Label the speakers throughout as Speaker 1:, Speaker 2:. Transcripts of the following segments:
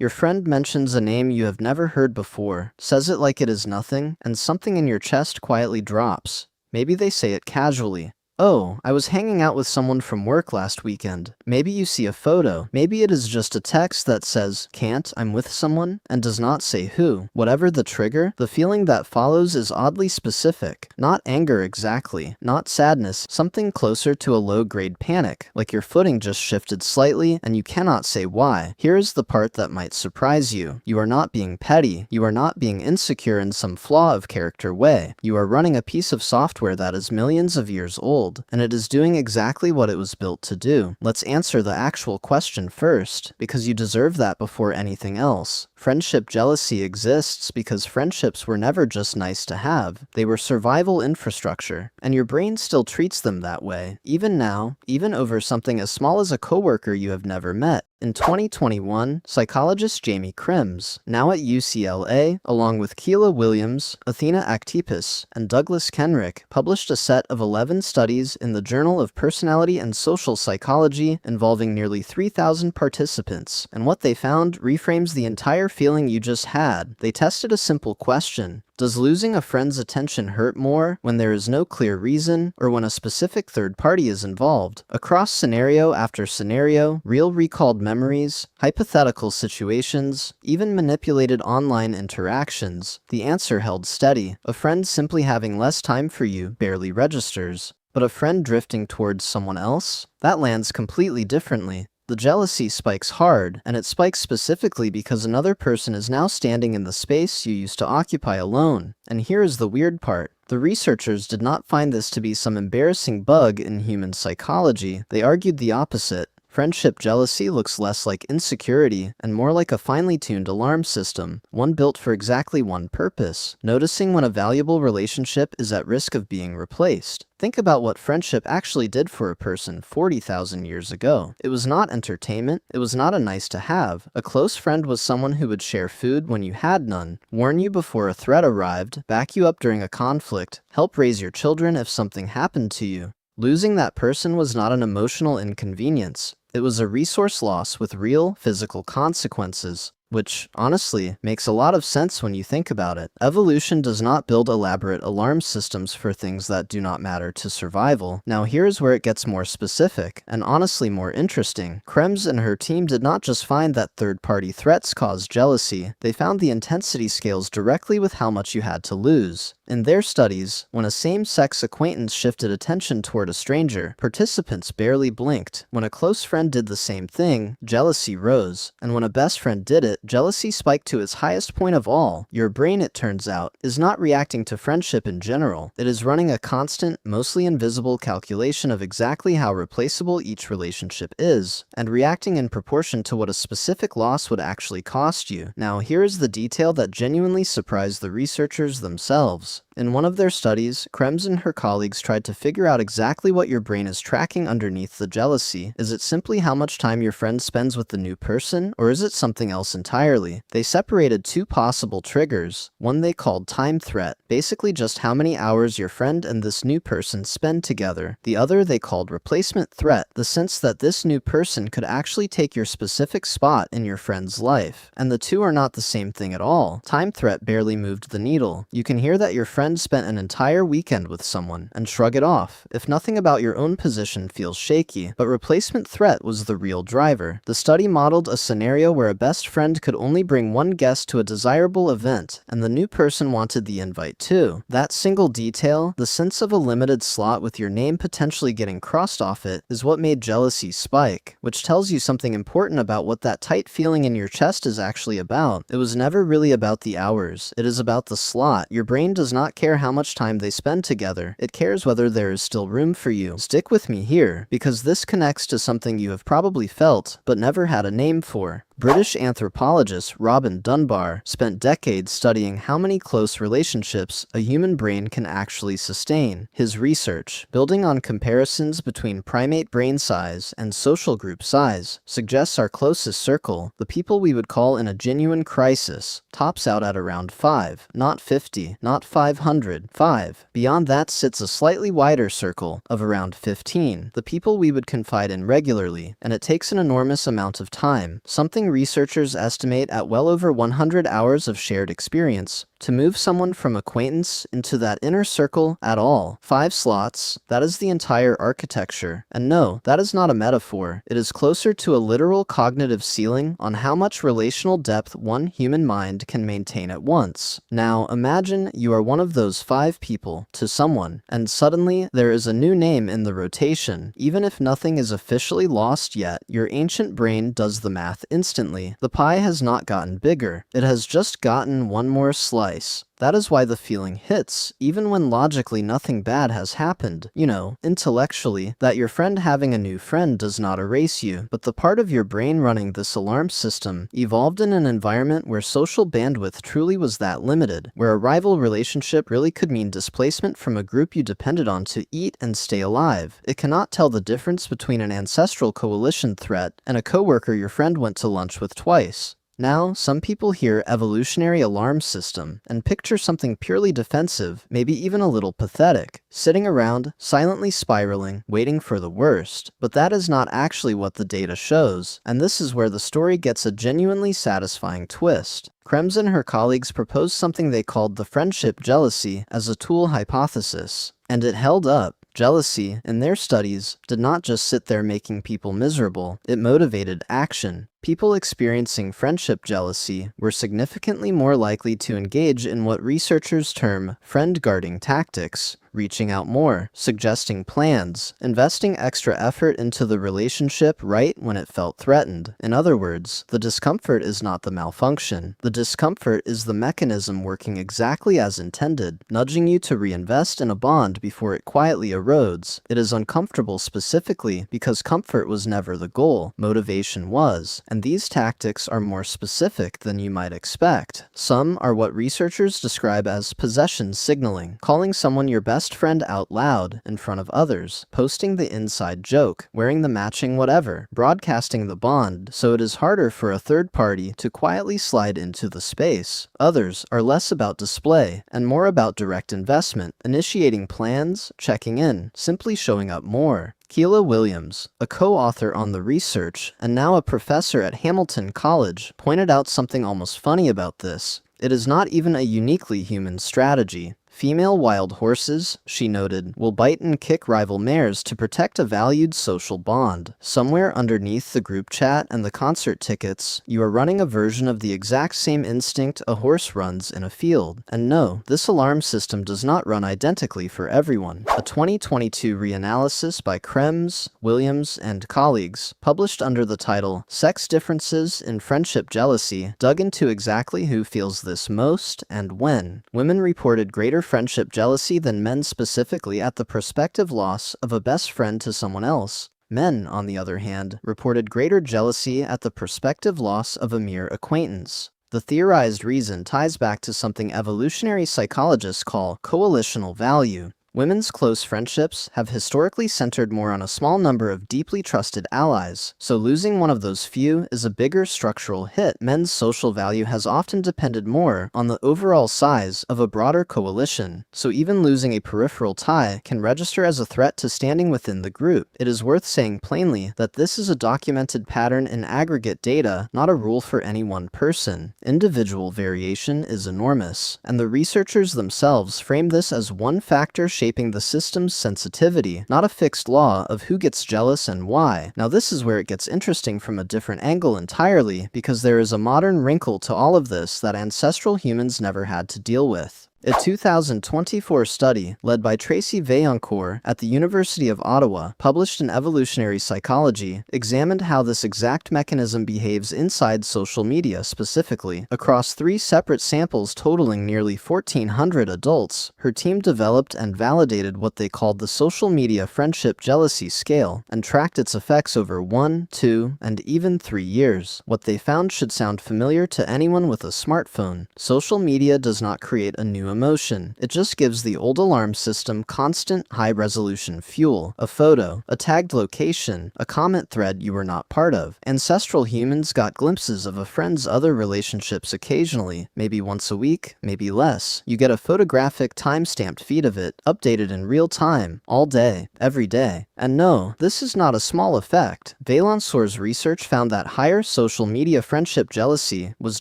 Speaker 1: Your friend mentions a name you have never heard before, says it like it is nothing, and something in your chest quietly drops. Maybe they say it casually. Oh, I was hanging out with someone from work last weekend. Maybe you see a photo. Maybe it is just a text that says, "Can't, I'm with someone," and does not say who. Whatever the trigger, the feeling that follows is oddly specific. Not anger exactly, not sadness, something closer to a low-grade panic, like your footing just shifted slightly and you cannot say why. Here is the part that might surprise you. You are not being petty. You are not being insecure in some flaw of character way. You are running a piece of software that is millions of years old, and it is doing exactly what it was built to do. Let's answer the actual question first, because you deserve that before anything else. Friendship jealousy exists because friendships were never just nice to have. They were survival infrastructure, and your brain still treats them that way, even now, even over something as small as a coworker you have never met. In 2021, psychologist Jaimie Krems, now at UCLA, along with Keela Williams, Athena Aktipis, and Douglas Kenrick, published a set of 11 studies in the Journal of Personality and Social Psychology involving nearly 3,000 participants, and what they found reframes the entire feeling you just had. They tested a simple question. Does losing a friend's attention hurt more when there is no clear reason or when a specific third party is involved? Across scenario after scenario, real recalled memories, hypothetical situations, even manipulated online interactions, the answer held steady. A friend simply having less time for you barely registers. But a friend drifting towards someone else? That lands completely differently. The jealousy spikes hard, and it spikes specifically because another person is now standing in the space you used to occupy alone. And here is the weird part. The researchers did not find this to be some embarrassing bug in human psychology. They argued the opposite. Friendship jealousy looks less like insecurity and more like a finely tuned alarm system, one built for exactly one purpose: noticing when a valuable relationship is at risk of being replaced. Think about what friendship actually did for a person 40,000 years ago. It was not entertainment. It was not a nice to have. A close friend was someone who would share food when you had none, warn you before a threat arrived, back you up during a conflict, help raise your children if something happened to you. Losing that person was not an emotional inconvenience. It was a resource loss with real, physical consequences. Which, honestly, makes a lot of sense when you think about it. Evolution does not build elaborate alarm systems for things that do not matter to survival. Now here's where it gets more specific, and honestly more interesting. Krems and her team did not just find that third-party threats cause jealousy, they found the intensity scales directly with how much you had to lose. In their studies, when a same-sex acquaintance shifted attention toward a stranger, participants barely blinked. When a close friend did the same thing, jealousy rose, and when a best friend did it, jealousy spiked to its highest point of all. Your brain, it turns out, is not reacting to friendship in general. It is running a constant, mostly invisible calculation of exactly how replaceable each relationship is, and reacting in proportion to what a specific loss would actually cost you. Now, here is the detail that genuinely surprised the researchers themselves. In one of their studies, Krems and her colleagues tried to figure out exactly what your brain is tracking underneath the jealousy. Is it simply how much time your friend spends with the new person, or is it something else entirely? They separated two possible triggers. One they called time threat, basically just how many hours your friend and this new person spend together. The other they called replacement threat, the sense that this new person could actually take your specific spot in your friend's life. And the two are not the same thing at all. Time threat barely moved the needle. You can hear that your friend spent an entire weekend with someone and shrug it off if nothing about your own position feels shaky, but replacement threat was the real driver. The study modeled a scenario where a best friend could only bring one guest to a desirable event, and the new person wanted the invite too. That single detail, the sense of a limited slot with your name potentially getting crossed off it, is what made jealousy spike, which tells you something important about what that tight feeling in your chest is actually about. It was never really about the hours. It is about the slot. Your brain does not care how much time they spend together. It cares whether there is still room for you. Stick with me here, because this connects to something you have probably felt, but never had a name for. British anthropologist Robin Dunbar spent decades studying how many close relationships a human brain can actually sustain. His research, building on comparisons between primate brain size and social group size, suggests our closest circle, the people we would call in a genuine crisis, tops out at around 5, not 50, not 500, 5. Beyond that sits a slightly wider circle of around 15, the people we would confide in regularly, and it takes an enormous amount of time, something researchers estimate at well over 100 hours of shared experience to move someone from acquaintance into that inner circle at all. 5 slots, that is the entire architecture. And no, that is not a metaphor. It is closer to a literal cognitive ceiling on how much relational depth one human mind can maintain at once. Now, imagine you are one of those 5 people to someone, and suddenly there is a new name in the rotation. Even if nothing is officially lost yet, your ancient brain does the math instantly. The pie has not gotten bigger. It has just gotten one more slice. That is why the feeling hits, even when logically nothing bad has happened. You know, intellectually, that your friend having a new friend does not erase you, but the part of your brain running this alarm system evolved in an environment where social bandwidth truly was that limited, where a rival relationship really could mean displacement from a group you depended on to eat and stay alive. It cannot tell the difference between an ancestral coalition threat and a coworker your friend went to lunch with twice. Now, some people hear evolutionary alarm system and picture something purely defensive, maybe even a little pathetic, sitting around, silently spiraling, waiting for the worst. But that is not actually what the data shows, and this is where the story gets a genuinely satisfying twist. Krems and her colleagues proposed something they called the friendship jealousy as a tool hypothesis, and it held up. Jealousy, in their studies, did not just sit there making people miserable, it motivated action. People experiencing friendship jealousy were significantly more likely to engage in what researchers term friend-guarding tactics, reaching out more, suggesting plans, investing extra effort into the relationship right when it felt threatened. In other words, the discomfort is not the malfunction. The discomfort is the mechanism working exactly as intended, nudging you to reinvest in a bond before it quietly erodes. It is uncomfortable specifically because comfort was never the goal, motivation was. And these tactics are more specific than you might expect. Some are what researchers describe as possession signaling, calling someone your best friend out loud in front of others, posting the inside joke, wearing the matching whatever, broadcasting the bond so it is harder for a third party to quietly slide into the space. Others are less about display and more about direct investment, initiating plans, checking in, simply showing up more. Keela Williams, a co-author on the research and now a professor at Hamilton College, pointed out something almost funny about this. It is not even a uniquely human strategy. Female wild horses, she noted, will bite and kick rival mares to protect a valued social bond. Somewhere underneath the group chat and the concert tickets, you are running a version of the exact same instinct a horse runs in a field. And no, this alarm system does not run identically for everyone. A 2022 reanalysis by Krems, Williams, and colleagues, published under the title Sex Differences in Friendship Jealousy, dug into exactly who feels this most and when. Women reported greater friendship jealousy than men, specifically at the prospective loss of a best friend to someone else. Men, on the other hand, reported greater jealousy at the prospective loss of a mere acquaintance. The theorized reason ties back to something evolutionary psychologists call coalitional value. Women's close friendships have historically centered more on a small number of deeply trusted allies, so losing one of those few is a bigger structural hit. Men's social value has often depended more on the overall size of a broader coalition, so even losing a peripheral tie can register as a threat to standing within the group. It is worth saying plainly that this is a documented pattern in aggregate data, not a rule for any one person. Individual variation is enormous, and the researchers themselves frame this as one factor shaping the system's sensitivity, not a fixed law of who gets jealous and why. Now this is where it gets interesting from a different angle entirely, because there is a modern wrinkle to all of this that ancestral humans never had to deal with. A 2024 study, led by Tracy Vaillancourt at the University of Ottawa, published in Evolutionary Psychology, examined how this exact mechanism behaves inside social media specifically. Across 3 separate samples totaling nearly 1,400 adults, her team developed and validated what they called the social media friendship jealousy scale, and tracked its effects over 1, 2, and even 3 years. What they found should sound familiar to anyone with a smartphone. Social media does not create a new emotion. It just gives the old alarm system constant, high-resolution fuel, a photo, a tagged location, a comment thread you were not part of. Ancestral humans got glimpses of a friend's other relationships occasionally, maybe once a week, maybe less. You get a photographic time-stamped feed of it, updated in real time, all day, every day. And no, this is not a small effect. Valensor's research found that higher social media friendship jealousy was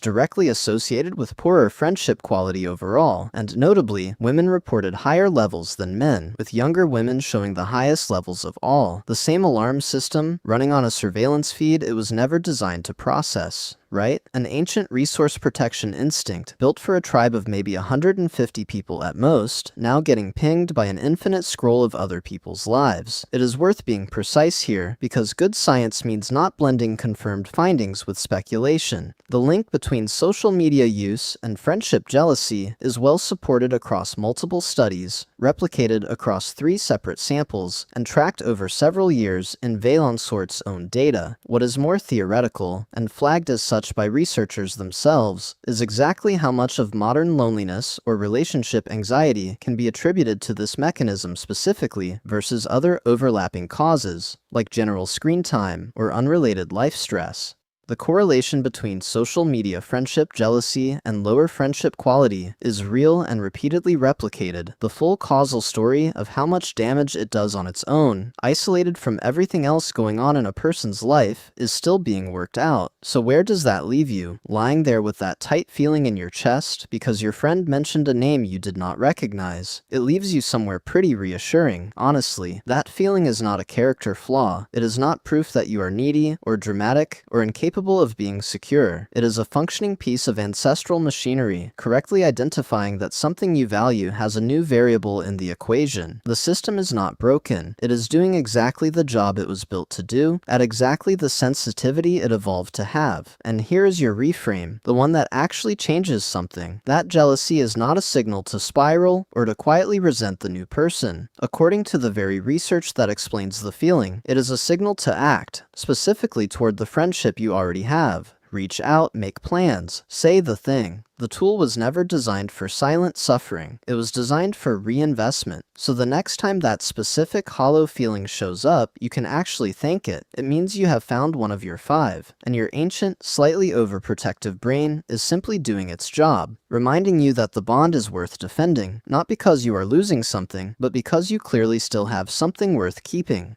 Speaker 1: directly associated with poorer friendship quality overall, and notably, women reported higher levels than men, with younger women showing the highest levels of all. The same alarm system, running on a surveillance feed it was never designed to process. Right? An ancient resource protection instinct built for a tribe of maybe 150 people at most, now getting pinged by an infinite scroll of other people's lives. It is worth being precise here, because good science means not blending confirmed findings with speculation. The link between social media use and friendship jealousy is well supported across multiple studies, replicated across 3 separate samples, and tracked over several years in Valensor's own data. What is more theoretical, and flagged as such by researchers themselves, is exactly how much of modern loneliness or relationship anxiety can be attributed to this mechanism specifically versus other overlapping causes, like general screen time or unrelated life stress. The correlation between social media friendship jealousy and lower friendship quality is real and repeatedly replicated. The full causal story of how much damage it does on its own, isolated from everything else going on in a person's life, is still being worked out. So where does that leave you? Lying there with that tight feeling in your chest because your friend mentioned a name you did not recognize? It leaves you somewhere pretty reassuring, honestly. That feeling is not a character flaw. It is not proof that you are needy or dramatic or incapable of being secure. It is a functioning piece of ancestral machinery, correctly identifying that something you value has a new variable in the equation. The system is not broken. It is doing exactly the job it was built to do, at exactly the sensitivity it evolved to have. And here is your reframe, the one that actually changes something. That jealousy is not a signal to spiral or to quietly resent the new person. According to the very research that explains the feeling, it is a signal to act, specifically toward the friendship you already have. Reach out, make plans, say the thing. The tool was never designed for silent suffering. It was designed for reinvestment. So the next time that specific hollow feeling shows up, you can actually thank it. It means you have found one of your 5, and your ancient, slightly overprotective brain is simply doing its job, reminding you that the bond is worth defending, not because you are losing something, but because you clearly still have something worth keeping.